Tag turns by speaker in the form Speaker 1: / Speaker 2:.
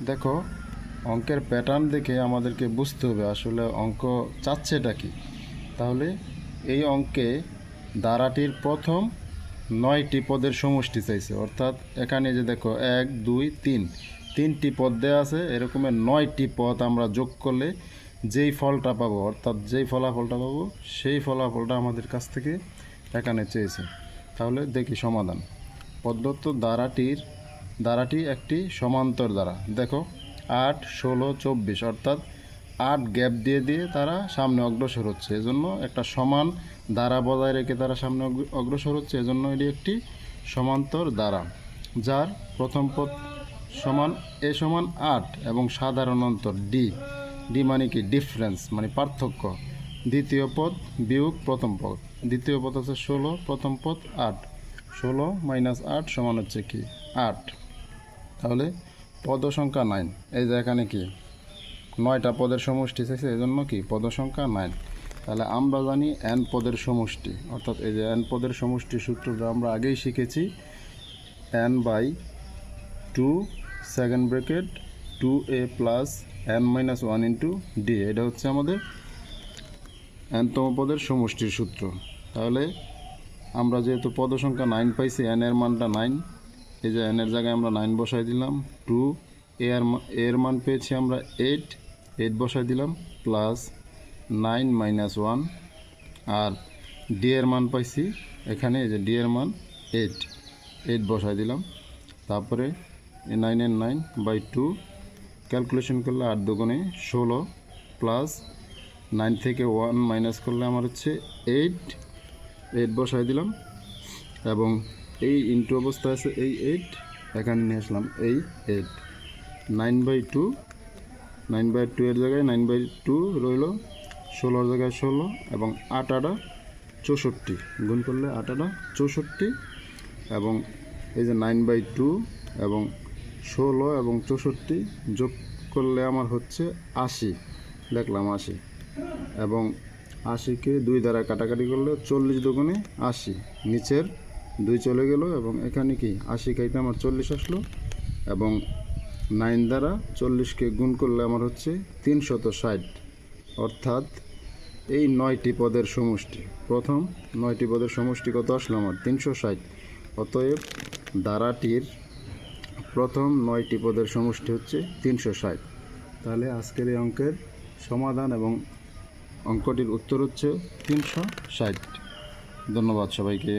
Speaker 1: দেখো, অঙ্কের প্যাটার্ন দেখে আমাদেরকে বুঝতে হবে আসলে অঙ্ক চাচ্ছেটা কি। তাহলে এই অঙ্কে ধারাটির প্রথম 9টি পদের সমষ্টি চাইছে, অর্থাৎ এখানে যে দেখো 1 2 3 তিনটি পদ দেওয়া আছে, এরকমের 9টি পদ আমরা যোগ করলে যেই ফলটা পাবো, অর্থাৎ যেই ফলাফলটা পাবো সেই ফলাফলটা আমাদের কাছ থেকে এখানে চেয়েছে। তাহলে দেখি সমাধান। প্রদত্ত ধারাটি একটি সমান্তর ধারা। দেখো 8 16 24, অর্থাৎ 8 গ্যাপ দিয়ে দিয়ে তারা সামনে অগ্রসর হচ্ছে, এজন্য একটা সমান ধারা বজায় রেখে তারা সামনে অগ্রসর হচ্ছে, এজন্য এটি একটি সমান্তর ধারা, যার প্রথম পদ সমান এ সমান 8 এবং সাধারণ অন্তর ডি। ডি মানে কি? ডিফারেন্স মানে পার্থক্য। দ্বিতীয় পদ বিয়োগ প্রথম পদ। দ্বিতীয় পদ আছে 16, প্রথম পদ 8। 16 মাইনাস 8 সমান হচ্ছে কি? 8। তাহলে পদ সংখ্যা 9। এই যে এখানে কি 9টা পদের সমষ্টি চাইছে, এই জন্য কি পদ সংখ্যা 9। তাহলে আমরা জানি n পদের সমষ্টি, অর্থাৎ এই যে n পদের সমষ্টি সূত্রটা আমরা আগেই শিখেছি। n/2 second bracket 2a plus n-1 into D, এটা হচ্ছে আমাদের nতম পদের সমষ্টির সূত্র। তাহলে আমরা যেহেতু পদ সংখ্যা 9 পাইছি, n এর মানটা 9, এই যে n এর জায়গায় আমরা 9 বসাই দিলাম। 2 এর মান পেয়েছি আমরা 8 বসাই দিলাম, প্লাস 9 মাইনাস 1, আর ডি এর মান পাইছি এখানে, এই যে ডি এর মান 8 বসাই দিলাম। তারপরে 9 এর 9/2 ক্যালকুলেশন করলে 8 দুগুণে 16, প্লাস 9 থেকে 1 মাইনাস করলে আমার হচ্ছে 8 বসাই দিলাম, এবং এই ইন্টু অবস্থায় আছে এই 8, এখানে নিয়ে আসলাম এই 8। 9/2 এর জায়গায় 9/2 রইল, 16 জায়গায় 16, এবং 8 8 64, গুণ করলে 8 8 64, এবং এই যে 9/2 এবং 16 এবং 64 যোগ করলে আমার হচ্ছে 80, দেখলাম 80, এবং 80কে 2 দ্বারা কাটাকাটি করলে 40 দুগুণে 80, নিচের 2 চলে গেল, এবং এখানে কি 80 খাইতে আমার 40 আসলো, এবং 9 দ্বারা 40কে গুণ করলে আমার হচ্ছে 360, অর্থাৎ এই 9টি পদের সমষ্টি, প্রথম 9টি পদের সমষ্টি কত আসলো আমার? 360। অতএব ধারাটির প্রথম 9টি পদের সমষ্টি হচ্ছে 360। তাহলে আজকের এই অঙ্কের সমাধান এবং অঙ্কটির উত্তর হচ্ছে 360। ধন্যবাদ সবাইকে।